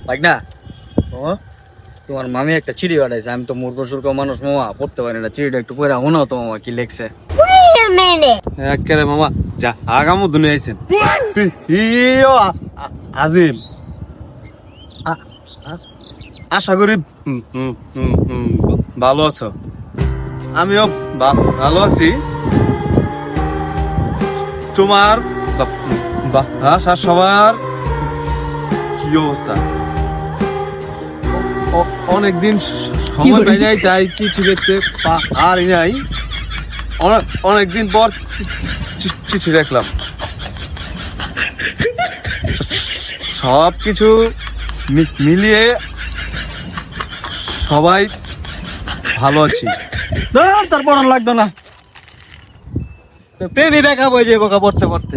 লাগ না তোমার মামি একটা চিঠি পাঠাইছে। আমি তো মূর্খ সুর্খ মানুষ মামা, পড়তে পারি না। চিঠিটা একটু পড়ে শোনাও তো মামা, কি লেখছে। একেবারে মামা যা আগামো দুনিয়া আইছেন। আজিম আশা করি ভালো আছো। আমিও ভালো আছি। তোমার বাসা সবার কি অবস্থা? অনেকদিন সময় পাই নাই, তাই চিঠি লিখতে পারি নাই। অনেকদিন পর চিঠি লিখলাম। সব কিছু মিলিয়ে সবাই ভালো আছি। তারপর আর লাগতো না, প্রেমই বেকা বই যে বোকা পড়তে পড়তে।